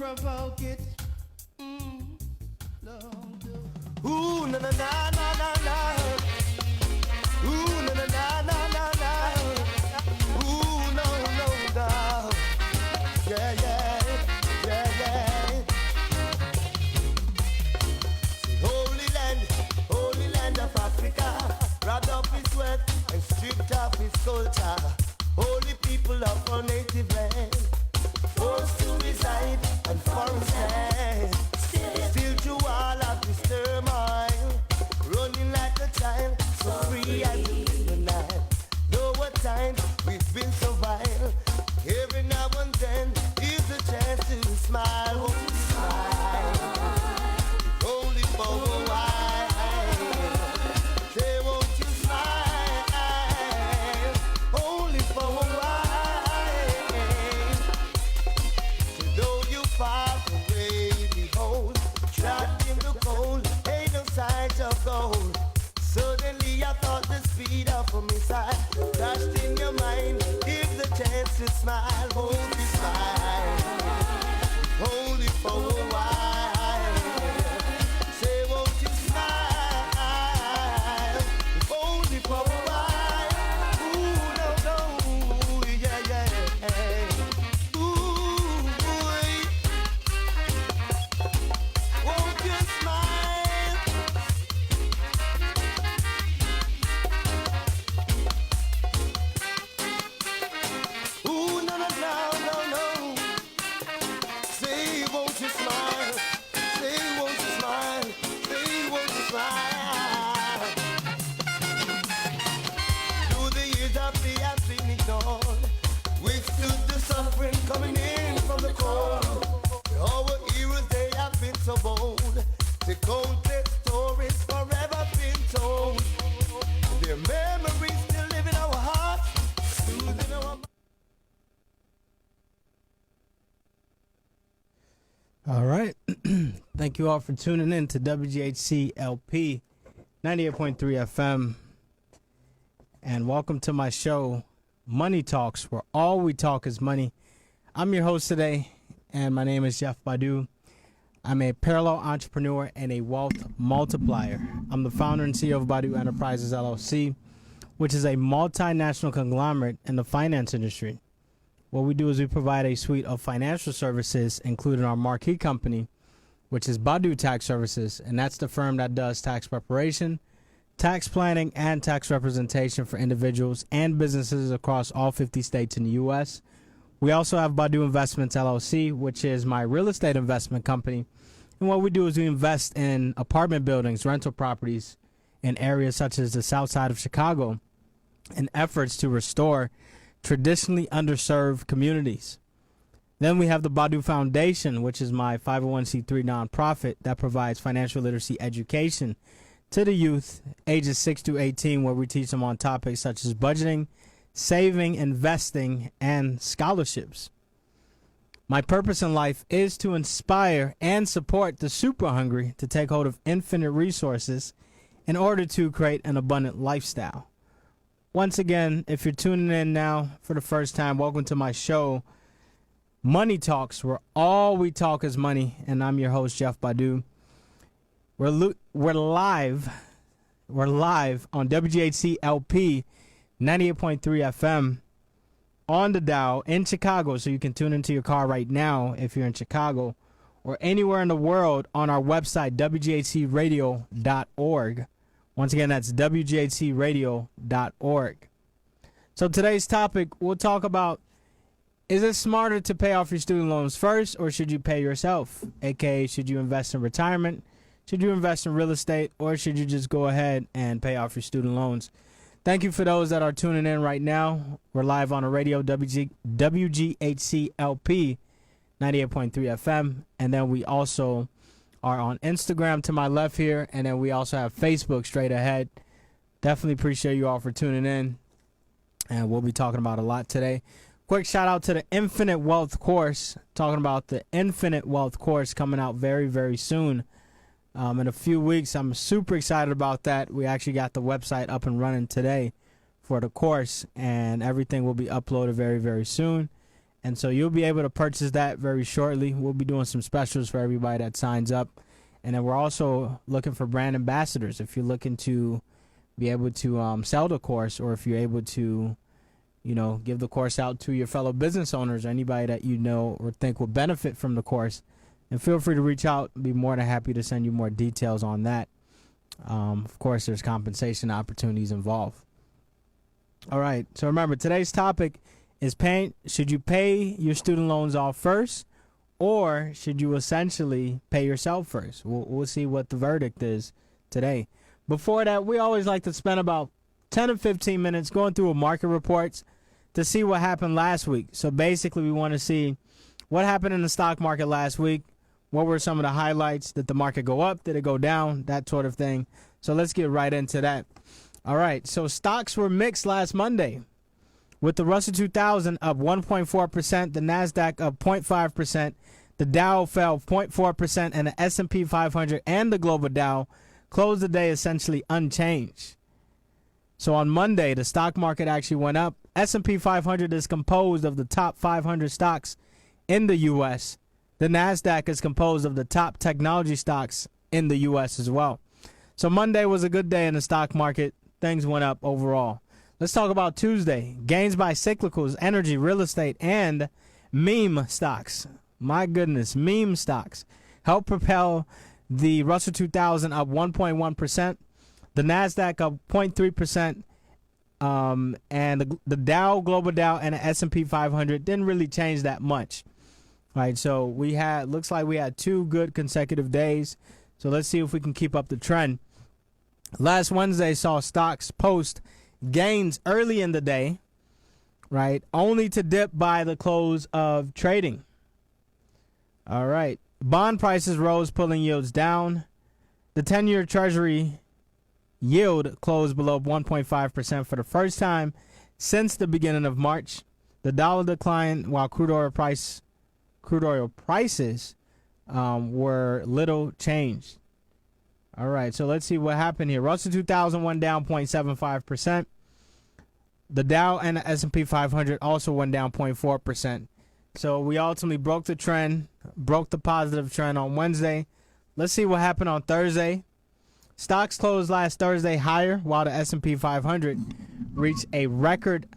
provoke it. Don't do. Ooh, na na na na na na. Ooh, na na na na na na. Ooh, no, no, no. Yeah, yeah, yeah, yeah. Holy land of Africa, robbed of his wealth and stripped of his culture. Holy people of our native land, forced to reside on foreign land. Still through all of this turmoil, running like a child, so free as the night. Know what time we've been so vile. Every now and then is a chance to smile. Won't smile, only for a while. Say, won't you smile, only for a while. So though you far away, behold, trapped in the cold, ain't no signs of gold. Suddenly I thought the speed of a missile crashed in your mind. Give the chance to smile, hold me smile, only for a while. Say, won't you smile, if only for a while. Ooh, no, no, yeah, yeah. Ooh, won't you smile? Ooh, no, no, no, no, no. Say, won't you smile? Say, won't you smile? Say, won't you smile? Through the years I have been ignored, withstood the suffering coming in from the cold. Our heroes, they have been so bold. The countless stories forever been told. Their memories still live in our hearts, soothing our minds. All right. Thank you all for tuning in to WGHC LP 98.3 FM. And welcome to my show, Money Talks, where all we talk is money. I'm your host today, and my name is Jeff Badu. I'm a parallel entrepreneur and a wealth multiplier. I'm the founder and CEO of Badu Enterprises, LLC, which is a multinational conglomerate in the finance industry. What we do is we provide a suite of financial services, including our marquee company, which is Badu Tax Services, and that's the firm that does tax preparation, tax planning, and tax representation for individuals and businesses across all 50 states in the U.S. We also have Badu Investments, LLC, which is my real estate investment company. And what we do is we invest in apartment buildings, rental properties in areas such as the south side of Chicago in efforts to restore traditionally underserved communities. Then we have the Badu Foundation, which is my 501c3 nonprofit that provides financial literacy education to the youth ages 6 to 18, where we teach them on topics such as budgeting, saving, investing, and scholarships. My purpose in life is to inspire and support the super hungry to take hold of infinite resources in order to create an abundant lifestyle. Once again, if you're tuning in now for the first time, welcome to my show, Money Talks, where all we talk is money, and I'm your host, Jeff Badu. We're live on WGHC LP 98.3 FM on the dial in Chicago, so you can tune into your car right now if you're in Chicago, or anywhere in the world on our website, WGHCradio.org. Once again, that's WGHCradio.org. So today's topic, we'll talk about, is it smarter to pay off your student loans first, or should you pay yourself? AKA, should you invest in retirement? Should you invest in real estate, or should you just go ahead and pay off your student loans? Thank you for those that are tuning in right now. We're live on the radio, WGHC LP 98.3 FM. And then we also are on Instagram to my left here. And then we also have Facebook straight ahead. Definitely appreciate you all for tuning in. And we'll be talking about a lot today. Quick shout out to the Infinite Wealth course. Talking about the Infinite Wealth course coming out very, very soon. In a few weeks. I'm super excited about that. We actually got the website up and running today for the course, and everything will be uploaded very, very soon. And so you'll be able to purchase that very shortly. We'll be doing some specials for everybody that signs up. And then we're also looking for brand ambassadors. If you're looking to be able to sell the course, or if you're able to, give the course out to your fellow business owners, or anybody that you know or think will benefit from the course, and feel free to reach out. I'll be more than happy to send you more details on that. Of course, there's compensation opportunities involved. All right. So remember, today's topic is should you pay your student loans off first, or should you essentially pay yourself first? We'll see what the verdict is today. Before that, we always like to spend about 10 to 15 minutes going through market reports to see what happened last week. So basically, we want to see what happened in the stock market last week. What were some of the highlights? Did the market go up? Did it go down? That sort of thing. So let's get right into that. All right. So stocks were mixed last Monday, with the Russell 2000 up 1.4%, the NASDAQ up 0.5%, the Dow fell 0.4%, and the S&P 500 and the Global Dow closed the day essentially unchanged. So on Monday, the stock market actually went up. S&P 500 is composed of the top 500 stocks in the U.S. The NASDAQ is composed of the top technology stocks in the U.S. as well. So Monday was a good day in the stock market. Things went up overall. Let's talk about Tuesday. Gains by cyclicals, energy, real estate, and meme stocks. My goodness, meme stocks helped propel the Russell 2000 up 1.1%, the NASDAQ up 0.3%, and the Dow, Global Dow, and the S&P 500 didn't really change that much. Right, so looks like we had 2 good consecutive days. So let's see if we can keep up the trend. Last Wednesday saw stocks post gains early in the day, right, only to dip by the close of trading. All right. Bond prices rose, pulling yields down. The 10-year Treasury yield closed below 1.5% for the first time since the beginning of March. The dollar declined while crude oil prices were little changed. All right, so let's see what happened here. Russell 2000 went down 0.75%. The Dow and the S&P 500 also went down 0.4%. So we ultimately broke the trend, broke the positive trend on Wednesday. Let's see what happened on Thursday. Stocks closed last Thursday higher, while the S&P 500 reached a record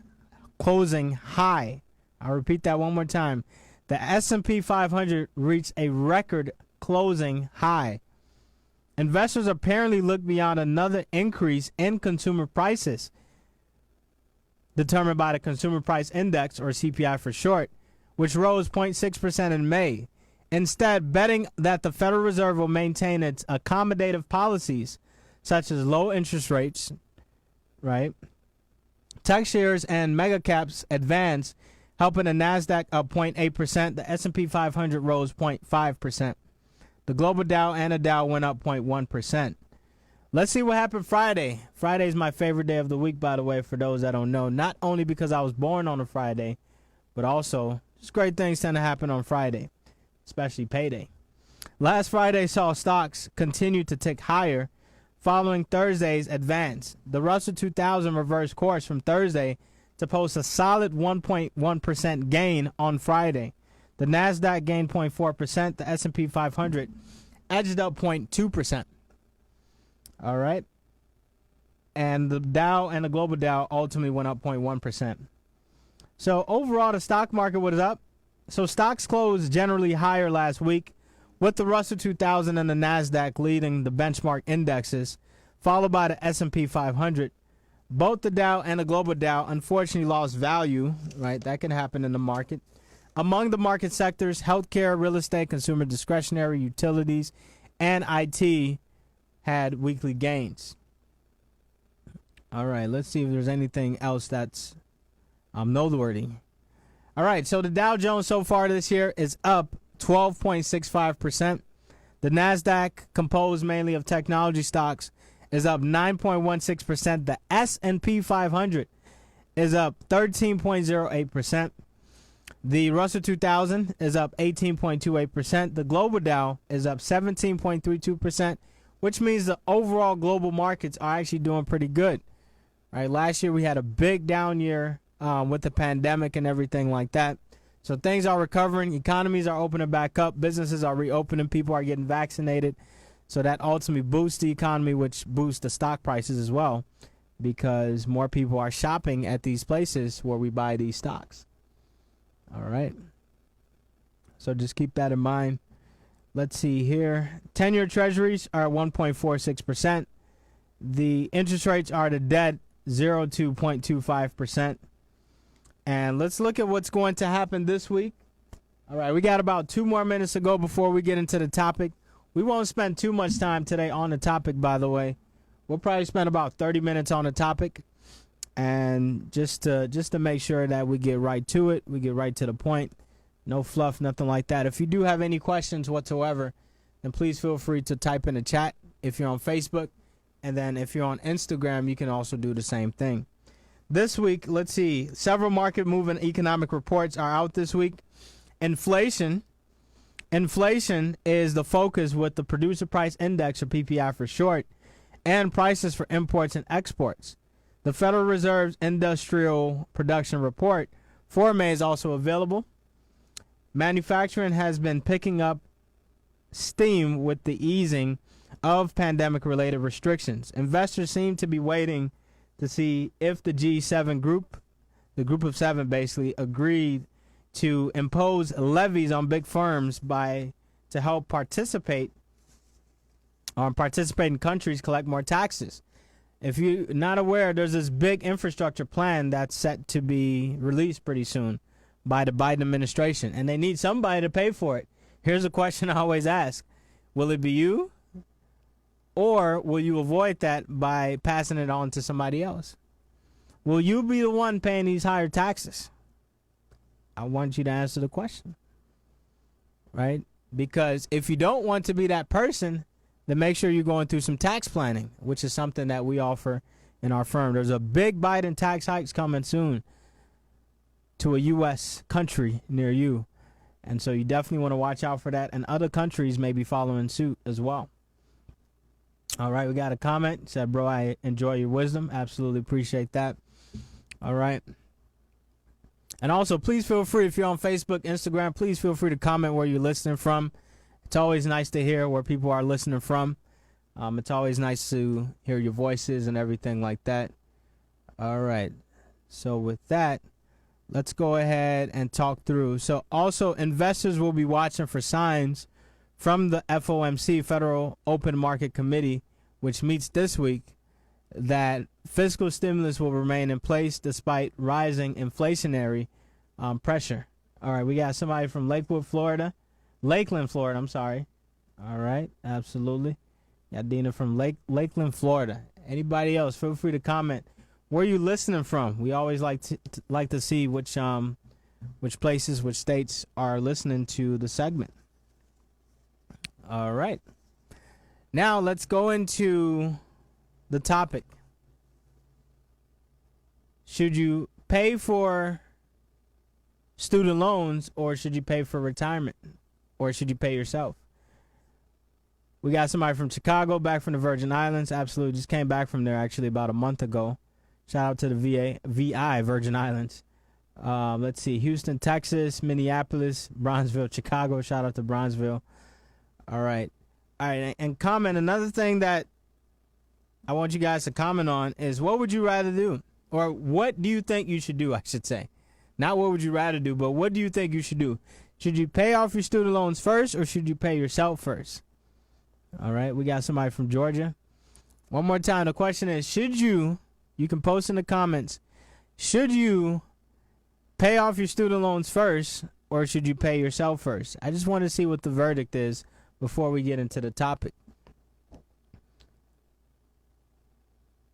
closing high. I'll repeat that one more time. The S&P 500 reached a record closing high. Investors apparently look beyond another increase in consumer prices, determined by the Consumer Price Index, or CPI for short, which rose 0.6% in May. Instead, betting that the Federal Reserve will maintain its accommodative policies, such as low interest rates, right? Tech shares and mega caps advanced, helping the NASDAQ up 0.8%. The S&P 500 rose 0.5%. The Global Dow and the Dow went up 0.1%. Let's see what happened Friday. Friday is my favorite day of the week, by the way, for those that don't know. Not only because I was born on a Friday, but also just great things tend to happen on Friday, especially payday. Last Friday saw stocks continue to tick higher following Thursday's advance. The Russell 2000 reversed course from Thursday to post a solid 1.1% gain on Friday. The NASDAQ gained 0.4%. The S&P 500 edged up 0.2%. All right. And the Dow and the Global Dow ultimately went up 0.1%. So overall, the stock market was up. So stocks closed generally higher last week, with the Russell 2000 and the NASDAQ leading the benchmark indexes, followed by the S&P 500. Both the Dow and the Global Dow unfortunately lost value, right? That can happen in the market. Among the market sectors, healthcare, real estate, consumer discretionary, utilities, and IT had weekly gains. All right, let's see if there's anything else that's noteworthy. All right, so the Dow Jones so far this year is up 12.65%. The NASDAQ, composed mainly of technology stocks, is up 9.16%. The S&P 500 is up 13.08%. The Russell 2000 is up 18.28%. The Global Dow is up 17.32%, which means the overall global markets are actually doing pretty good. All right, last year we had a big down year with the pandemic and everything like that. So things are recovering. Economies are opening back up. Businesses are reopening. People are getting vaccinated. So that ultimately boosts the economy, which boosts the stock prices as well, because more people are shopping at these places where we buy these stocks. All right. So just keep that in mind. Let's see here. 10-year treasuries are at 1.46%. The interest rates are the debt 0 to 0.25%. And let's look at what's going to happen this week. All right, we got about 2 more minutes to go before we get into the topic. We won't spend too much time today on the topic, by the way. We'll probably spend about 30 minutes on the topic. And just to make sure that we get right to it, we get right to the point. No fluff, nothing like that. If you do have any questions whatsoever, then please feel free to type in the chat if you're on Facebook. And then if you're on Instagram, you can also do the same thing. This week, let's see, several market-moving economic reports are out this week. Inflation is the focus with the Producer Price Index, or PPI for short, and prices for imports and exports. The Federal Reserve's Industrial Production Report for May is also available. Manufacturing has been picking up steam with the easing of pandemic-related restrictions. Investors seem to be waiting to see if the G7 group, the group of 7 basically, agreed to impose levies on big firms to help participating countries collect more taxes. If you're not aware, there's this big infrastructure plan that's set to be released pretty soon by the Biden administration, and they need somebody to pay for it. Here's a question I always ask. Will it be you? Or will you avoid that by passing it on to somebody else? Will you be the one paying these higher taxes? I want you to answer the question, right? Because if you don't want to be that person, then make sure you're going through some tax planning, which is something that we offer in our firm. There's a big Biden tax hikes coming soon to a U.S. country near you. And so you definitely want to watch out for that. And other countries may be following suit as well. All right, we got a comment. It said, bro, I enjoy your wisdom. Absolutely appreciate that. All right. And also, please feel free, if you're on Facebook, Instagram, please feel free to comment where you're listening from. It's always nice to hear where people are listening from. It's always nice to hear your voices and everything like that. All right. So with that, let's go ahead and talk through. So also, investors will be watching for signs from the FOMC, Federal Open Market Committee, which meets this week, that fiscal stimulus will remain in place despite rising inflationary pressure. All right, we got somebody from Lakeland, Florida. I'm sorry. All right, absolutely. Got Dina from Lakeland, Florida. Anybody else, feel free to comment. Where are you listening from? We always like to see which places, which states are listening to the segment. All right. Now let's go into the topic. Should you pay for student loans, or should you pay for retirement, or should you pay yourself? We got somebody from Chicago, back from the Virgin Islands. Absolutely, just came back from there actually about a month ago. Shout out to the VI Virgin Islands. Let's see, Houston, Texas, Minneapolis, Bronzeville, Chicago. Shout out to Bronzeville. All right. And comment. Another thing that I want you guys to comment on is, what would you rather do? Or what do you think you should do, I should say. Not what would you rather do, but what do you think you should do? Should you pay off your student loans first, or should you pay yourself first? All right. We got somebody from Georgia. One more time. The question is, you can post in the comments, should you pay off your student loans first, or should you pay yourself first? I just want to see what the verdict is before we get into the topic.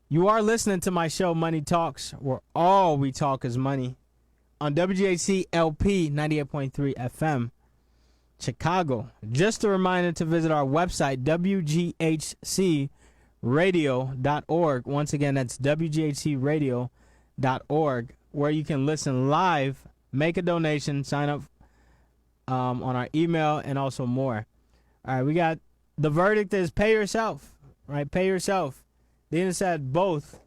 You are listening to my show, Money Talks, where all we talk is money, on WGHC LP 98.3 FM, Chicago. Just a reminder to visit our website, WGHCradio.org. Once again, that's WGHCradio.org, where you can listen live, make a donation, sign up on our email, and also more. All right, we got the verdict is pay yourself, right? Pay yourself. Dina said both.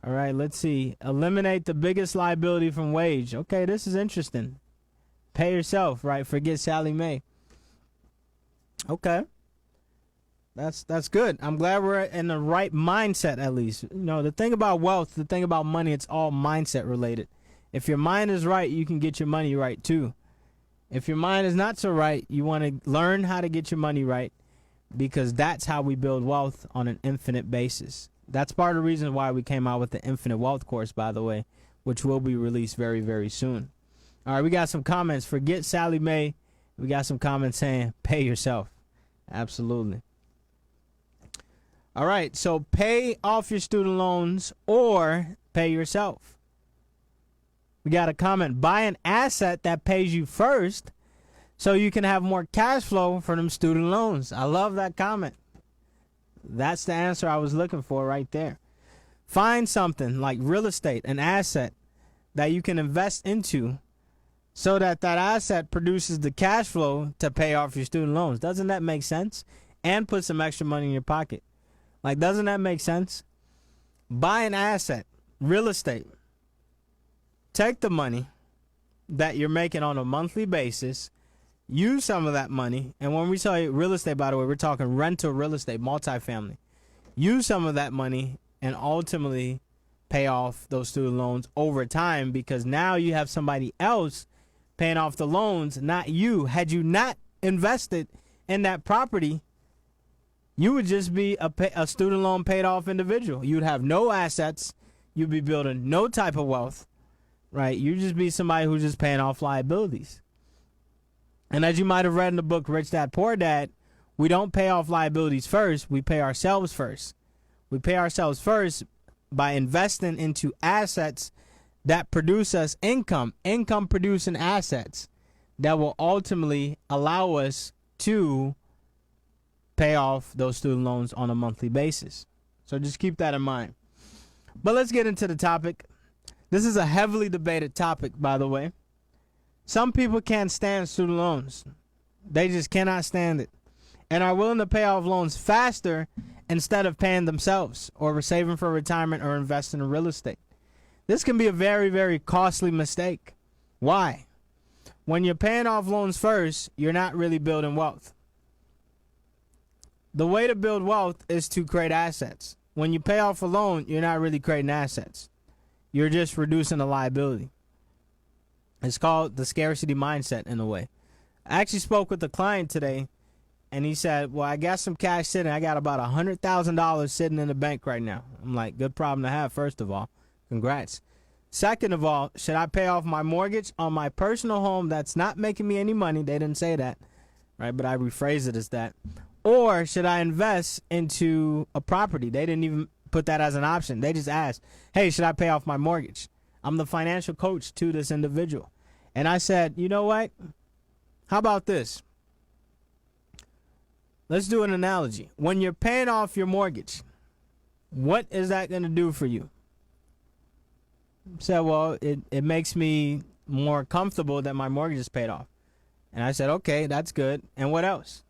All right, let's see. Eliminate the biggest liability from wage. Okay, this is interesting. Pay yourself, right? Forget Sally Mae. Okay. That's good. I'm glad we're in the right mindset, at least. The thing about wealth, the thing about money, it's all mindset related. If your mind is right, you can get your money right too. If your mind is not so right, you want to learn how to get your money right, because that's how we build wealth on an infinite basis. That's part of the reason why we came out with the Infinite Wealth course, by the way, which will be released very, very soon. All right, we got some comments. Forget Sally Mae. We got some comments saying pay yourself. Absolutely. All right, so pay off your student loans or pay yourself. We got a comment. Buy an asset that pays you first so you can have more cash flow for them student loans. I love that comment. That's the answer I was looking for right there. Find something like real estate, an asset that you can invest into so that asset produces the cash flow to pay off your student loans. Doesn't that make sense? And put some extra money in your pocket. Like, doesn't that make sense? Buy an asset, real estate. Take the money that you're making on a monthly basis, use some of that money, and when we say real estate, by the way, we're talking rental real estate, multifamily. Use some of that money and ultimately pay off those student loans over time, because now you have somebody else paying off the loans, not you. Had you not invested in that property, you would just be a student loan paid off individual. You'd have no assets. You'd be building no type of wealth, right? You'd just be somebody who's just paying off liabilities. And as you might have read in the book, Rich Dad, Poor Dad, we don't pay off liabilities first. We pay ourselves first. We pay ourselves first by investing into assets that produce us income producing assets that will ultimately allow us to pay off those student loans on a monthly basis. So just keep that in mind. But let's get into the topic. This is a heavily debated topic, by the way. Some people can't stand student loans. They just cannot stand it, and are willing to pay off loans faster instead of paying themselves or saving for retirement or investing in real estate. This can be a very, very costly mistake. Why? When you're paying off loans first, you're not really building wealth. The way to build wealth is to create assets. When you pay off a loan, you're not really creating assets. You're just reducing the liability. It's called the scarcity mindset in a way. I actually spoke with a client today, and he said, well, I got some cash sitting. I got about $100,000 sitting in the bank right now. I'm like, good problem to have, first of all. Congrats. Second of all, should I pay off my mortgage on my personal home that's not making me any money? They didn't say that, right? But I rephrased it as that. Or should I invest into a property? They didn't even put that as an option. They just asked, hey, should I pay off my mortgage? I'm the financial coach to this individual. And I said, you know what? How about this? Let's do an analogy. When you're paying off your mortgage, what is that going to do for you? I said, well, it makes me more comfortable that my mortgage is paid off. And I said, okay, that's good. And what else?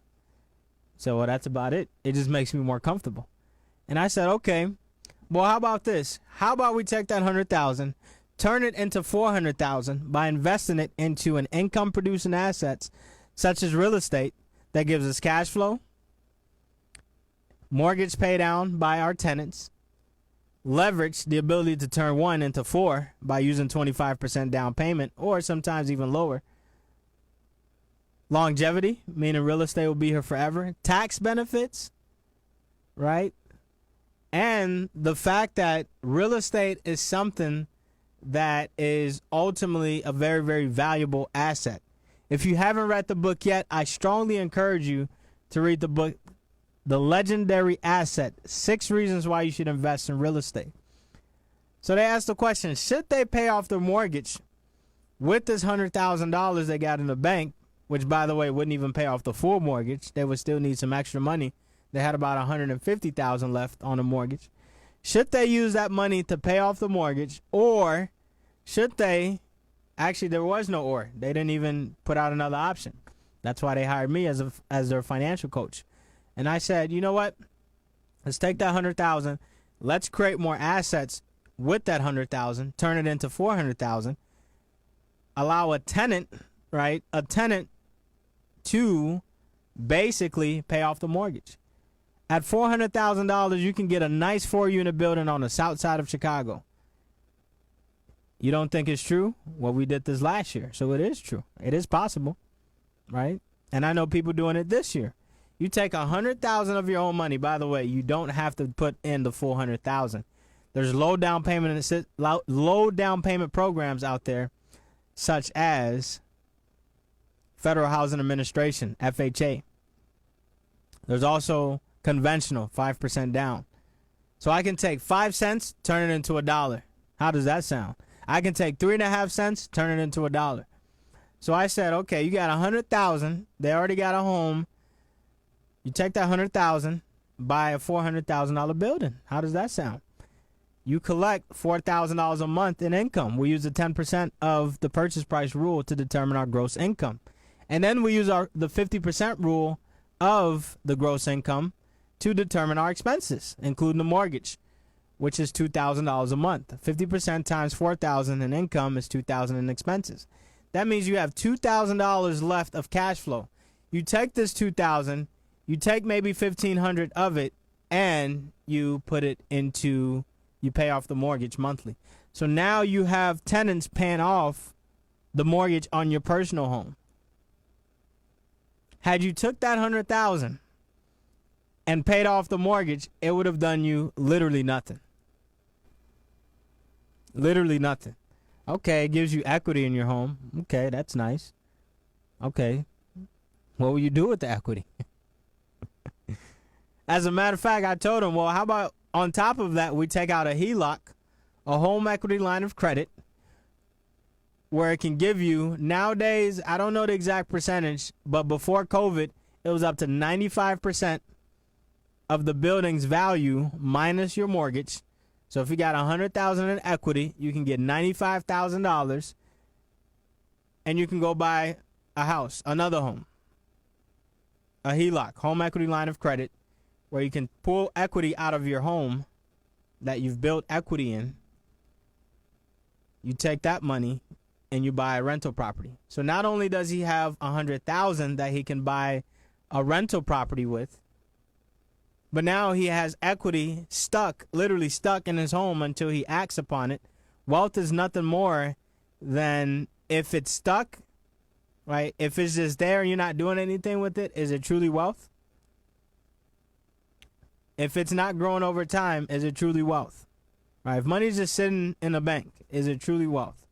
So, well, that's about it. It just makes me more comfortable. And I said, okay, well, how about this? How about we take that $100,000, turn it into $400,000 by investing it into an income-producing assets such as real estate that gives us cash flow, mortgage pay down by our tenants, leverage the ability to turn 1 into 4 by using 25% down payment or sometimes even lower. Longevity, meaning real estate will be here forever. Tax benefits, right? And the fact that real estate is something that is ultimately a very, very valuable asset. If you haven't read the book yet, I strongly encourage you to read the book, The Legendary Asset, 6 Reasons Why You Should Invest in Real Estate. So they asked the question, should they pay off their mortgage with this $100,000 they got in the bank, which, by the way, wouldn't even pay off the full mortgage. They would still need some extra money. They had about $150,000 left on the mortgage. Should they use that money to pay off the mortgage, or should they, actually there was no or. They didn't even put out another option. That's why they hired me as their financial coach. And I said, you know what? Let's take that $100,000. Let's create more assets with that $100,000. Turn it into $400,000. Allow a tenant right, a tenant to basically pay off the mortgage. At $400,000, you can get a nice 4-unit building on the south side of Chicago. You don't think it's true? Well, we did this last year, so it is true. It is possible, right? And I know people doing it this year. You take $100,000 of your own money. By the way, you don't have to put in the full $100,000. There's low down payment programs out there, such as Federal Housing Administration, FHA. There's also conventional, 5% down. So I can take 5 cents, turn it into $1. How does that sound? I can take 3.5 cents, turn it into $1. So I said, okay, you got $100,000. They already got a home. You take that $100,000, buy a $400,000 building. How does that sound? You collect $4,000 a month in income. We use the 10% of the purchase price rule to determine our gross income. And then we use the 50% rule of the gross income to determine our expenses, including the mortgage, which is $2,000 a month. 50% times $4,000 in income is $2,000 in expenses. That means you have $2,000 left of cash flow. You take this $2,000, you take maybe $1,500 of it, and you put it into, you pay off the mortgage monthly. So now you have tenants paying off the mortgage on your personal home. Had you took that $100,000 and paid off the mortgage, it would have done you literally nothing. Literally nothing. Okay, it gives you equity in your home. Okay, that's nice. Okay, what will you do with the equity? As a matter of fact, I told him, well, how about on top of that, we take out a HELOC, a home equity line of credit, where it can give you, nowadays, I don't know the exact percentage, but before COVID, it was up to 95% of the building's value minus your mortgage. So if you got $100,000 in equity, you can get $95,000, and you can go buy a house, another home, a HELOC, home equity line of credit, where you can pull equity out of your home that you've built equity in. You take that money and you buy a rental property. So not only does he have $100,000 that he can buy a rental property with, but now he has equity stuck, literally stuck in his home until he acts upon it. Wealth is nothing more than, if it's stuck, right? If it's just there and you're not doing anything with it, is it truly wealth? If it's not growing over time, is it truly wealth? Right? If money's just sitting in a bank, is it truly wealth?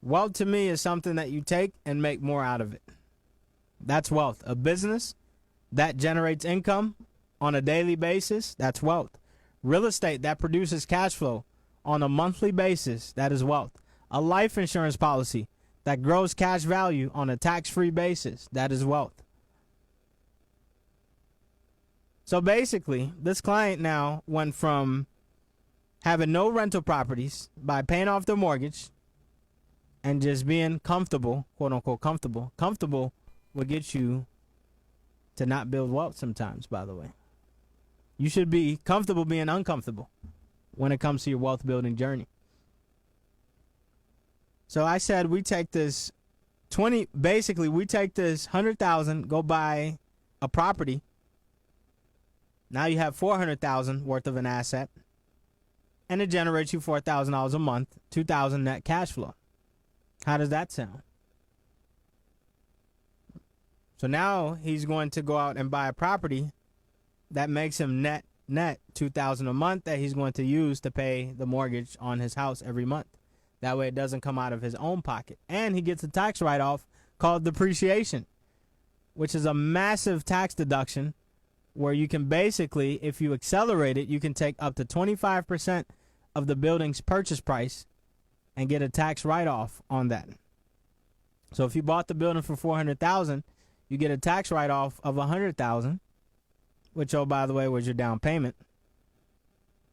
Wealth to me is something that you take and make more out of it. That's wealth. A business that generates income on a daily basis, that's wealth. Real estate that produces cash flow on a monthly basis, that is wealth. A life insurance policy that grows cash value on a tax-free basis, that is wealth. So basically, this client now went from having no rental properties by paying off their mortgage and just being comfortable, quote unquote comfortable. Comfortable will get you to not build wealth sometimes, by the way. You should be comfortable being uncomfortable when it comes to your wealth building journey. So I said we take this we take this $100,000, go buy a property. Now you have $400,000 worth of an asset, and it generates you $4,000 a month, $2,000 net cash flow. How does that sound? So now he's going to go out and buy a property that makes him net $2,000 a month that he's going to use to pay the mortgage on his house every month. That way it doesn't come out of his own pocket. And he gets a tax write-off called depreciation, which is a massive tax deduction where you can basically, if you accelerate it, you can take up to 25% of the building's purchase price and get a tax write-off on that. So if you bought the building for $400,000, you get a tax write-off of $100,000, which, oh, by the way, was your down payment.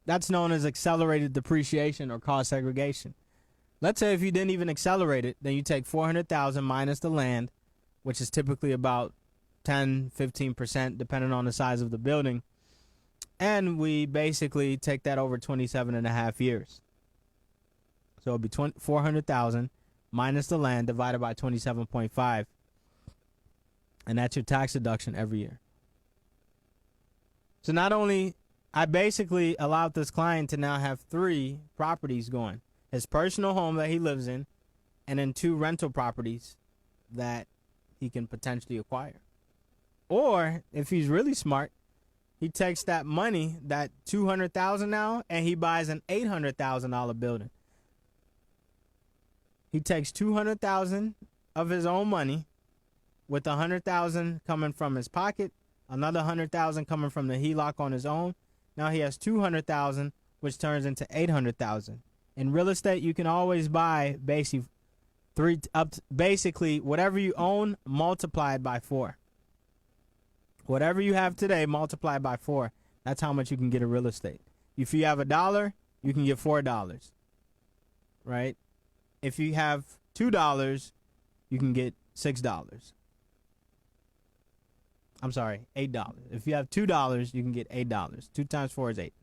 That's known as accelerated depreciation or cost segregation. Let's say if you didn't even accelerate it, then you take $400,000 minus the land, which is typically about 10, 15%, depending on the size of the building. And we basically take that over 27 and a half years. So it'll be $400,000 minus the land divided by 27.5. And that's your tax deduction every year. So not only, I basically allowed this client to now have 3 properties going. His personal home that he lives in, and then 2 rental properties that he can potentially acquire. Or if he's really smart, he takes that money, that $200,000 now, and he buys an $800,000 building. He takes $200,000 of his own money, with $100,000 coming from his pocket, another $100,000 coming from the HELOC on his own. Now he has $200,000, which turns into $800,000. In real estate, you can always buy basically whatever you own multiplied by 4. Whatever you have today multiplied by 4. That's how much you can get in real estate. If you have $1, you can get $4, right? If you have $2, you can get $6. I'm sorry, $8. If you have $2, you can get $8. 2 times 4 is 8,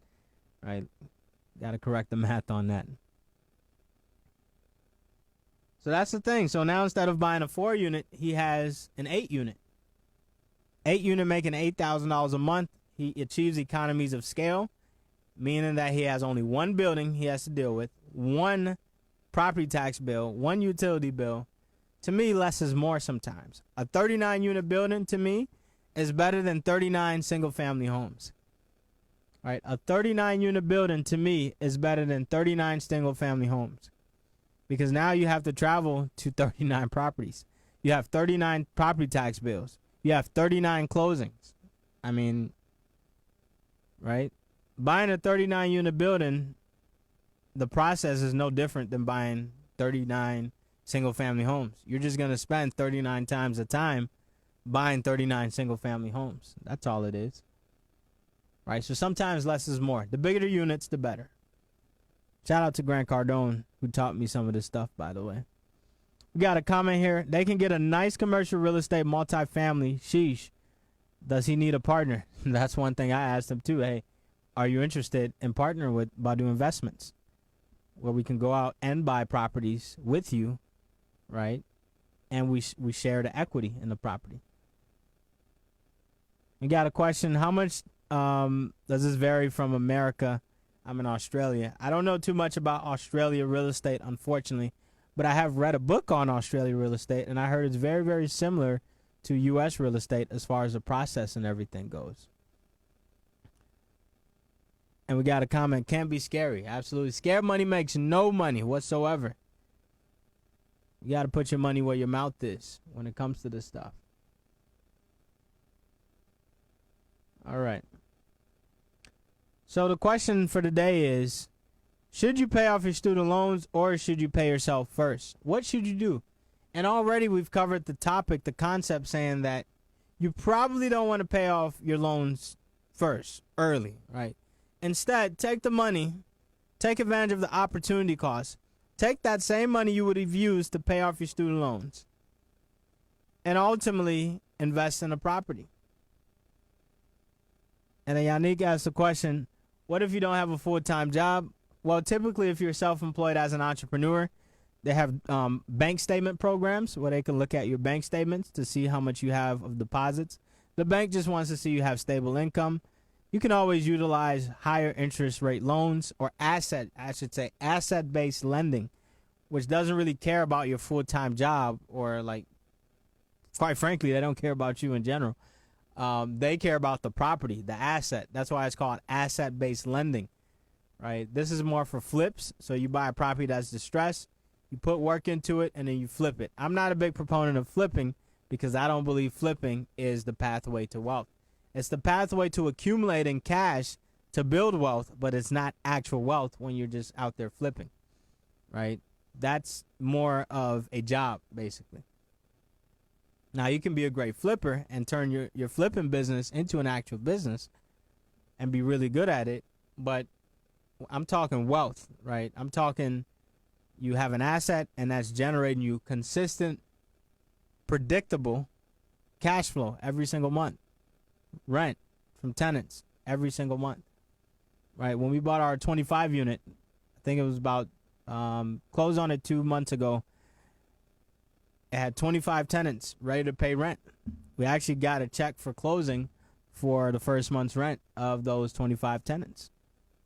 right? Got to correct the math on that. So that's the thing. So now instead of buying a 4-unit, he has an 8-unit. 8-unit making $8,000 a month. He achieves economies of scale, meaning that he has only 1 building he has to deal with, 1 property tax bill, 1 utility bill. To me, less is more sometimes. A 39-unit building, to me, is better than 39 single-family homes. All right, a 39-unit building, to me, is better than 39 single-family homes. Because now you have to travel to 39 properties. You have 39 property tax bills. You have 39 closings. I mean, right? Buying a 39-unit building, the process is no different than buying 39 single-family homes. You're just going to spend 39 times the time buying 39 single-family homes. That's all it is. Right? So sometimes less is more. The bigger the units, the better. Shout out to Grant Cardone, who taught me some of this stuff, by the way. We got a comment here. They can get a nice commercial real estate multifamily. Sheesh. Does he need a partner? That's one thing I asked him, too. Hey, are you interested in partnering with Badu Investments, where we can go out and buy properties with you, right? And we share the equity in the property. We got a question. How much does this vary from America? I'm in Australia. I don't know too much about Australia real estate, unfortunately, but I have read a book on Australia real estate, and I heard it's very, very similar to U.S. real estate as far as the process and everything goes. And we got a comment. Can't be scary. Absolutely. Scared money makes no money whatsoever. You got to put your money where your mouth is when it comes to this stuff. All right. So the question for today is, should you pay off your student loans or should you pay yourself first? What should you do? And already we've covered the topic, the concept, saying that you probably don't want to pay off your loans first, early, right? Instead, take the money, take advantage of the opportunity cost. Take that same money you would have used to pay off your student loans and ultimately invest in a property. And then Yannick asked the question, what if you don't have a full-time job? Well, typically if you're self-employed as an entrepreneur, they have bank statement programs where they can look at your bank statements to see how much you have of deposits. The bank just wants to see you have stable income. You can always utilize higher interest rate loans or asset-based lending, which doesn't really care about your full-time job or, like, quite frankly, they don't care about you in general. They care about the property, the asset. That's why it's called asset-based lending, right? This is more for flips. So you buy a property that's distressed, you put work into it, and then you flip it. I'm not a big proponent of flipping because I don't believe flipping is the pathway to wealth. It's the pathway to accumulating cash to build wealth, but it's not actual wealth when you're just out there flipping, right? That's more of a job, basically. Now, you can be a great flipper and turn your flipping business into an actual business and be really good at it, but I'm talking wealth, right? I'm talking you have an asset, and that's generating you consistent, predictable cash flow every single month. Rent from tenants every single month, right? When we bought our 25 unit, I think it was about closed on it 2 months ago. It had 25 tenants ready to pay rent. We actually got a check for closing for the first month's rent of those 25 tenants.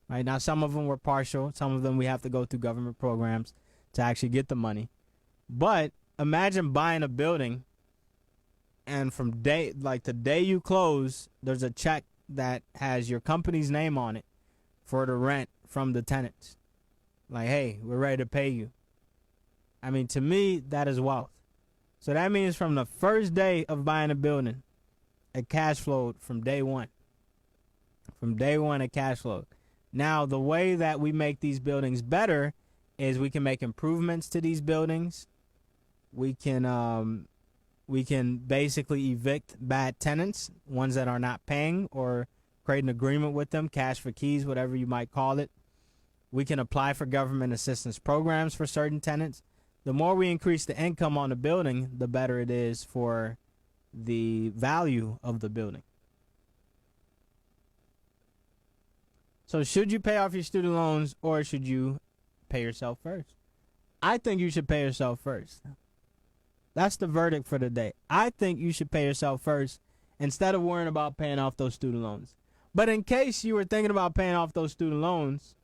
Right now, some of them were partial. Some of them we have to go through government programs to actually get the money. But imagine buying a building, and from the day you close, there's a check that has your company's name on it for the rent from the tenants. Like, hey, we're ready to pay you. I mean, to me, that is wealth. So that means from the first day of buying a building, it cash flowed from day one. From day one, it cash flowed. Now, the way that we make these buildings better is we can make improvements to these buildings. We can basically evict bad tenants, ones that are not paying, or create an agreement with them, cash for keys, whatever you might call it. We can apply for government assistance programs for certain tenants. The more we increase the income on the building, the better it is for the value of the building. So should you pay off your student loans, or should you pay yourself first? I think you should pay yourself first. That's the verdict for the day. I think you should pay yourself first instead of worrying about paying off those student loans. But in case you were thinking about paying off those student loans,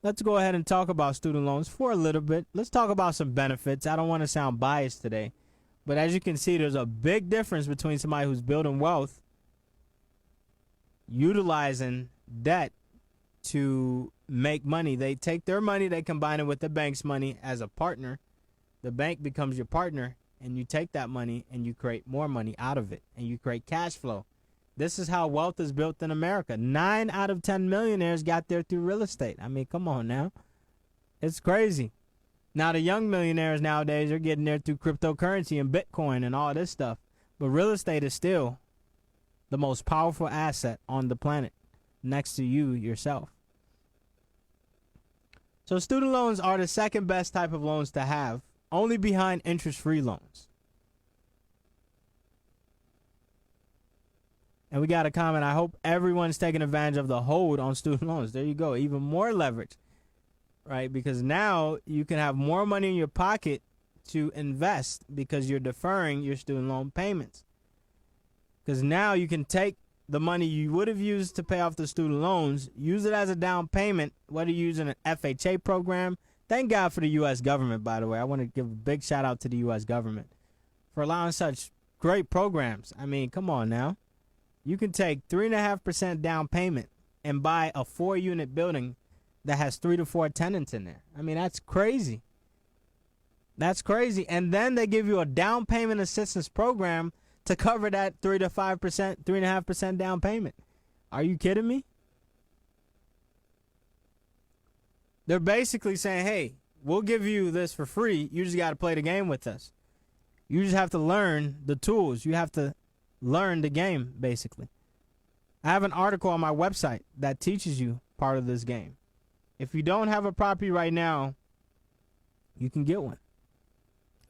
let's go ahead and talk about student loans for a little bit. Let's talk about some benefits. I don't want to sound biased today, but as you can see, there's a big difference between somebody who's building wealth, utilizing debt to make money. They take their money, they combine it with the bank's money as a partner. The bank becomes your partner, and you take that money and you create more money out of it, and you create cash flow. This is how wealth is built in America. 9 out of 10 millionaires got there through real estate. I mean, come on now. It's crazy. Now, the young millionaires nowadays are getting there through cryptocurrency and Bitcoin and all this stuff. But real estate is still the most powerful asset on the planet next to you yourself. So student loans are the second best type of loans to have, only behind interest-free loans. And we got a comment. I hope everyone's taking advantage of the hold on student loans. There you go. Even more leverage, right? Because now you can have more money in your pocket to invest because you're deferring your student loan payments. Because now you can take the money you would have used to pay off the student loans, use it as a down payment, whether you're using an FHA program. Thank God for the U.S. government, by the way. I want to give a big shout out to the U.S. government for allowing such great programs. I mean, come on now. You can take 3.5% down payment and buy a 4-unit building that has 3 to 4 tenants in there. I mean, that's crazy. That's crazy. And then they give you a down payment assistance program to cover that 3 to 5%, 3.5% down payment. Are you kidding me? They're basically saying, hey, we'll give you this for free. You just got to play the game with us. You just have to learn the tools. You have to learn the game, basically. I have an article on my website that teaches you part of this game. If you don't have a property right now, you can get one.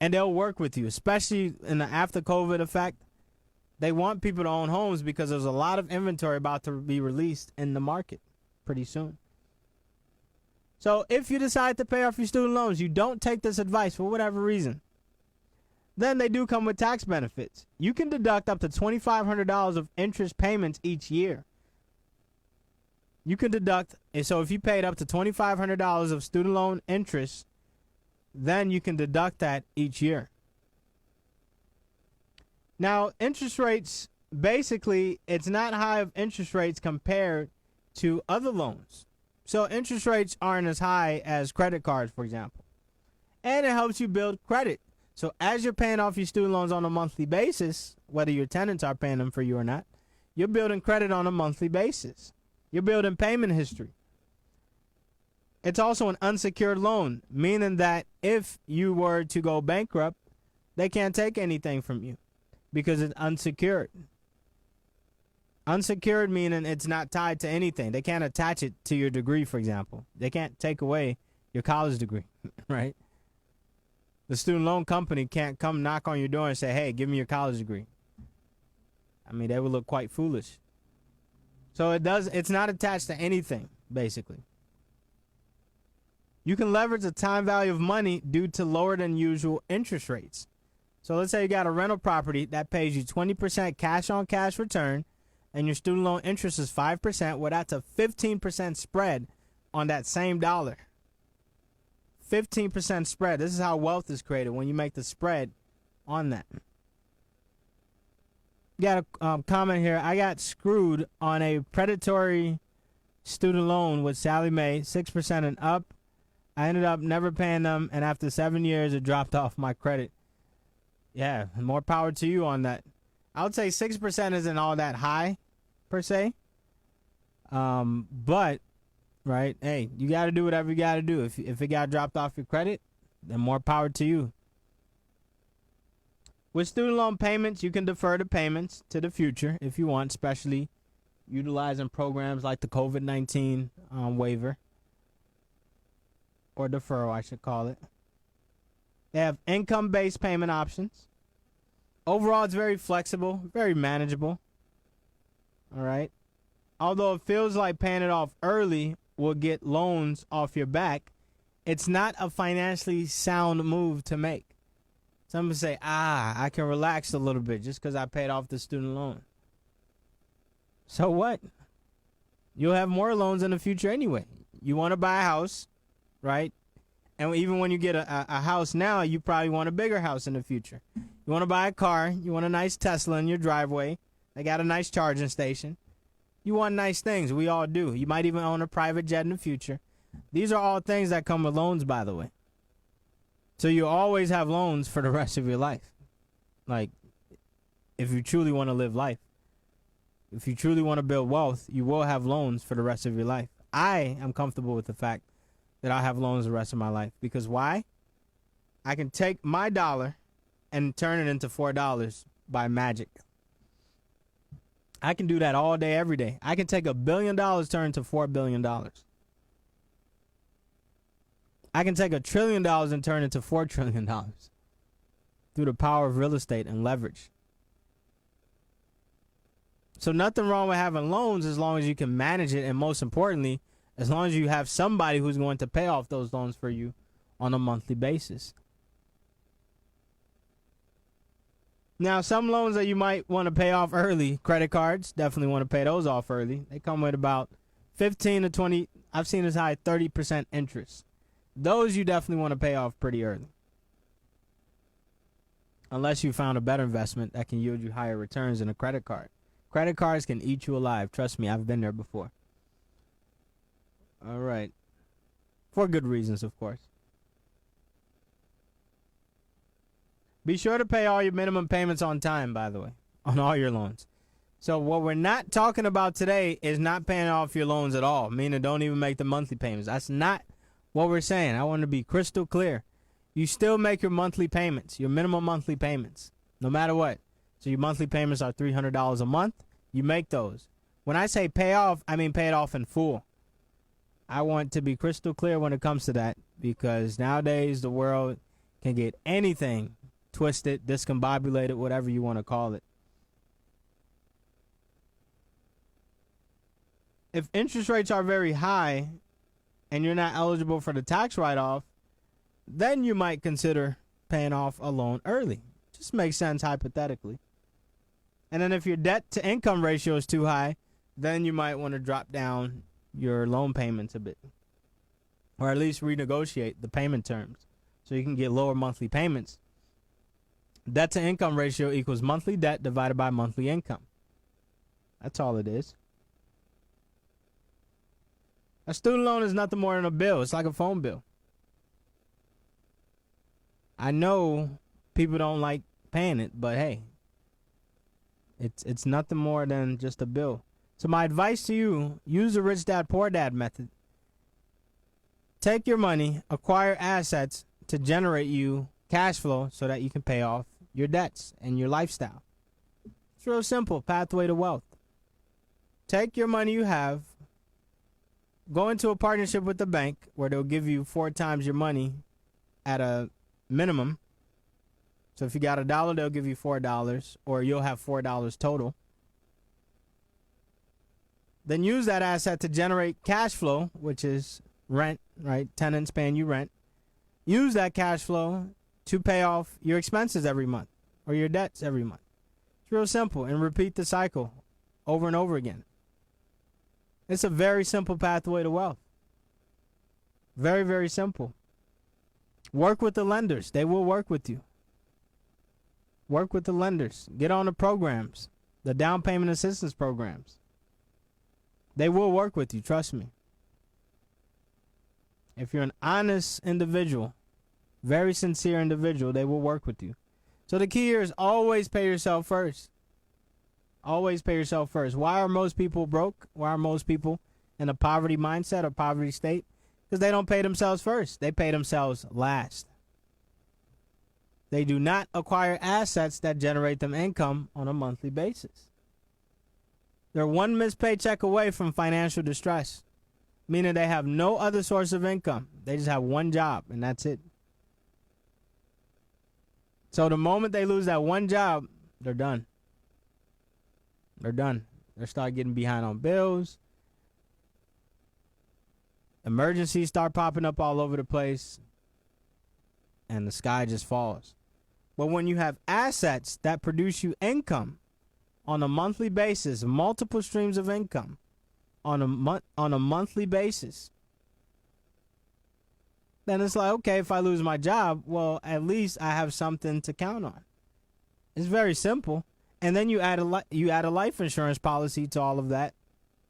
And they'll work with you, especially in the after COVID effect. They want people to own homes because there's a lot of inventory about to be released in the market pretty soon. So if you decide to pay off your student loans, you don't take this advice for whatever reason, then they do come with tax benefits. You can deduct up to $2,500 of interest payments each year. You can deduct, and so if you paid up to $2,500 of student loan interest, then you can deduct that each year. Now, interest rates, basically, it's not high of interest rates compared to other loans. So interest rates aren't as high as credit cards, for example. And it helps you build credit. So as you're paying off your student loans on a monthly basis, whether your tenants are paying them for you or not, you're building credit on a monthly basis. You're building payment history. It's also an unsecured loan, meaning that if you were to go bankrupt, they can't take anything from you because it's unsecured. Unsecured meaning it's not tied to anything. They can't attach it to your degree, for example. They can't take away your college degree, right? The student loan company can't come knock on your door and say, hey, give me your college degree. I mean, they would look quite foolish. So it's not attached to anything, basically. You can leverage the time value of money due to lower than usual interest rates. So let's say you got a rental property that pays you 20% cash on cash return and your student loan interest is 5%. Well, that's a 15% spread on that same dollar. 15% spread. This is how wealth is created, when you make the spread on that. Got a comment here. I got screwed on a predatory student loan with Sally Mae, 6% and up. I ended up never paying them, and after 7 years, it dropped off my credit. Yeah, more power to you on that. I would say 6% isn't all that high, per se. But, right, hey, you got to do whatever you got to do. If it got dropped off your credit, then more power to you. With student loan payments, you can defer the payments to the future if you want, especially utilizing programs like the COVID-19 waiver. Or deferral, I should call it. They have income-based payment options. Overall, it's very flexible, very manageable. All right. Although it feels like paying it off early will get loans off your back, it's not a financially sound move to make. Some people say, I can relax a little bit just because I paid off the student loan. So what? You'll have more loans in the future anyway. You want to buy a house, right? And even when you get a house now, you probably want a bigger house in the future. You want to buy a car. You want a nice Tesla in your driveway. They got a nice charging station. You want nice things. We all do. You might even own a private jet in the future. These are all things that come with loans, by the way. So you always have loans for the rest of your life. Like, if you truly want to live life. If you truly want to build wealth, you will have loans for the rest of your life. I am comfortable with the fact that I'll have loans the rest of my life. Because why? I can take my dollar and turn it into $4 by magic. I can do that all day, every day. I can take $1 billion, turn it to $4 billion. I can take $1 trillion and turn it to $4 trillion through the power of real estate and leverage. So nothing wrong with having loans as long as you can manage it, and most importantly, as long as you have somebody who's going to pay off those loans for you on a monthly basis. Now, some loans that you might want to pay off early, credit cards, definitely want to pay those off early. They come with about 15 to 20, I've seen as high as 30% interest. Those you definitely want to pay off pretty early. Unless you found a better investment that can yield you higher returns than a credit card. Credit cards can eat you alive. Trust me, I've been there before. All right. For good reasons, of course. Be sure to pay all your minimum payments on time, by the way, on all your loans. So what we're not talking about today is not paying off your loans at all, meaning don't even make the monthly payments. That's not what we're saying. I want to be crystal clear. You still make your monthly payments, your minimum monthly payments, no matter what. So your monthly payments are $300 a month. You make those. When I say pay off, I mean pay it off in full. I want to be crystal clear when it comes to that, because nowadays the world can get anything twisted, discombobulated, whatever you want to call it. If interest rates are very high and you're not eligible for the tax write-off, then you might consider paying off a loan early. Just makes sense hypothetically. And then if your debt to income ratio is too high, then you might want to drop down your loan payments a bit, or at least renegotiate the payment terms so you can get lower monthly payments. Debt to income ratio equals monthly debt divided by monthly income. That's all it is. A student loan is nothing more than a bill. It's like a phone bill. I know people don't like paying it, but hey, it's nothing more than just a bill. So my advice to you, use the rich dad, poor dad method. Take your money, acquire assets to generate you cash flow so that you can pay off your debts and your lifestyle. It's real simple, pathway to wealth. Take your money you have, go into a partnership with the bank where they'll give you 4 times your money at a minimum. So if you got $1, they'll give you $4, or you'll have $4 total. Then use that asset to generate cash flow, which is rent, right? Tenants paying you rent. Use that cash flow to pay off your expenses every month or your debts every month. It's real simple, and repeat the cycle over and over again. It's a very simple pathway to wealth. Very, very simple. Work with the lenders. They will work with you. Work with the lenders. Get on the programs, the down payment assistance programs. They will work with you. Trust me. If you're an honest individual, very sincere individual, they will work with you. So the key here is always pay yourself first. Always pay yourself first. Why are most people broke? Why are most people in a poverty mindset or poverty state? Because they don't pay themselves first. They pay themselves last. They do not acquire assets that generate them income on a monthly basis. They're one missed paycheck away from financial distress, meaning they have no other source of income. They just have one job, and that's it. So the moment they lose that one job, they're done. They're done. They start getting behind on bills. Emergencies start popping up all over the place, and the sky just falls. But when you have assets that produce you income on a monthly basis, multiple streams of income on a monthly basis, then it's like, okay, if I lose my job, well, at least I have something to count on. It's very simple. And then you add a life insurance policy to all of that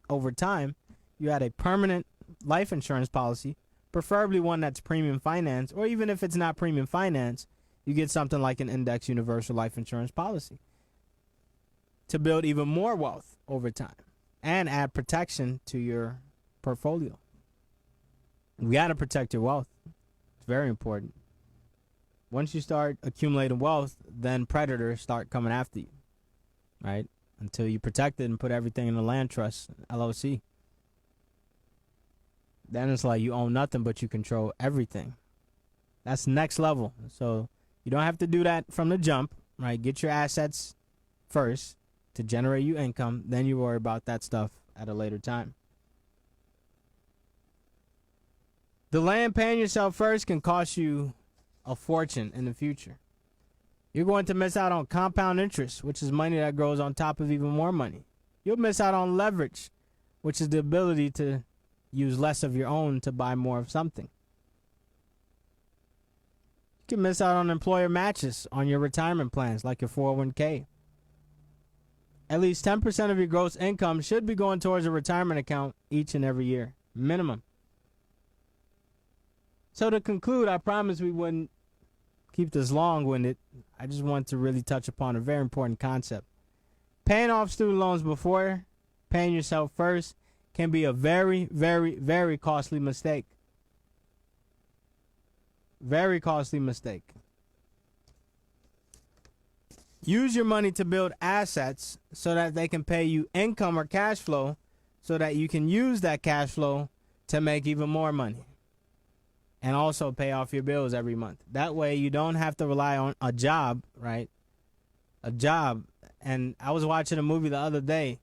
over time. You add a permanent life insurance policy, preferably one that's premium finance, or even if it's not premium finance, you get something like an index universal life insurance policy to build even more wealth over time and add protection to your portfolio. You got to protect your wealth. It's very important. Once you start accumulating wealth, then predators start coming after you, right? Until you protect it and put everything in the land trust, LLC. Then it's like you own nothing, but you control everything. That's next level. So you don't have to do that from the jump, right? Get your assets first to generate you income. Then you worry about that stuff at a later time. The land paying yourself first can cost you a fortune in the future. You're going to miss out on compound interest, which is money that grows on top of even more money. You'll miss out on leverage, which is the ability to use less of your own to buy more of something. You can miss out on employer matches on your retirement plans, like your 401k. At least 10% of your gross income should be going towards a retirement account each and every year, minimum. So to conclude, I promised we wouldn't keep this long-winded. I just want to really touch upon a very important concept. Paying off student loans before paying yourself first can be a very, very, very costly mistake. Very costly mistake. Use your money to build assets so that they can pay you income or cash flow so that you can use that cash flow to make even more money and also pay off your bills every month. That way you don't have to rely on a job, right? A job. And I was watching a movie the other day.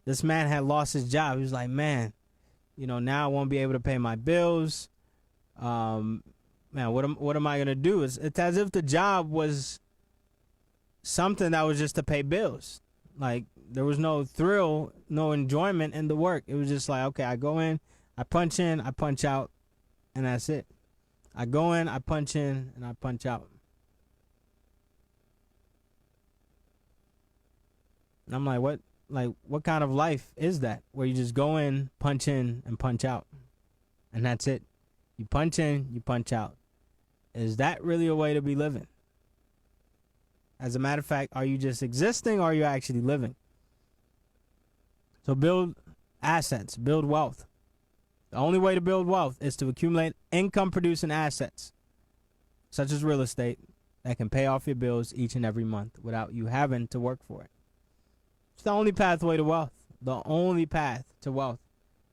This man had lost his job. He was like, man, now I won't be able to pay my bills. Man, what am I going to do? It's as if the job was something that was just to pay bills. Like, there was no thrill, no enjoyment in the work. It was just like, okay, I go in, I punch out, and that's it. I go in, I punch in, and I punch out. And I'm like, what kind of life is that? Where you just go in, and punch out. And that's it. You punch in, you punch out. Is that really a way to be living? As a matter of fact, are you just existing or are you actually living? So build assets, build wealth. The only way to build wealth is to accumulate income-producing assets, such as real estate, that can pay off your bills each and every month without you having to work for it. It's the only pathway to wealth. The only path to wealth.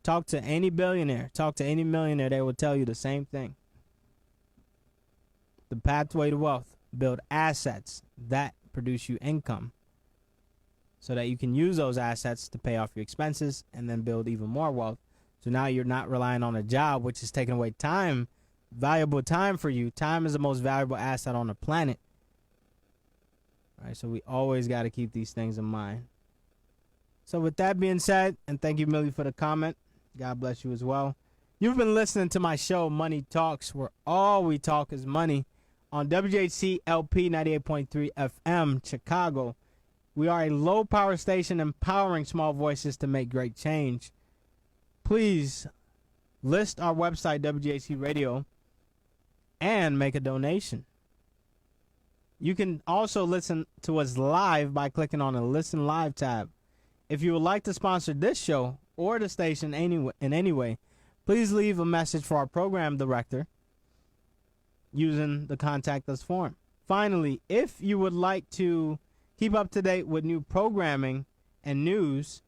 Talk to any billionaire. Talk to any millionaire. They will tell you the same thing. The pathway to wealth. Build assets that produce you income so that you can use those assets to pay off your expenses and then build even more wealth So now you're not relying on a job, which is taking away time, valuable time for you. Time is the most valuable asset on the planet. All right, so we always got to keep these things in mind. So with that being said, and thank you, Millie, for the comment. God bless you as well. You've been listening to my show, Money Talks, where all we talk is money on WJC LP 98.3 FM, Chicago. We are a low-power station empowering small voices to make great change. Please list our website, WJC Radio, and make a donation. You can also listen to us live by clicking on the Listen Live tab. If you would like to sponsor this show or the station in any way, please leave a message for our program director using the Contact Us form. Finally, if you would like to keep up to date with new programming and news,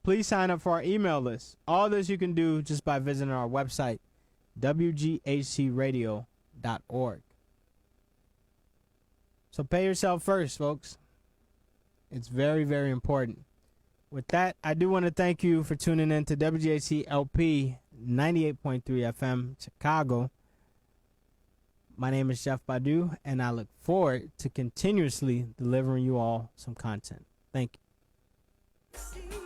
please sign up for our email list. All this you can do just by visiting our website, wghcradio.org. So pay yourself first, folks. It's very, very important. With that, I do want to thank you for tuning in to WJC LP 98.3 FM, Chicago. My name is Jeff Badu, and I look forward to continuously delivering you all some content. Thank you.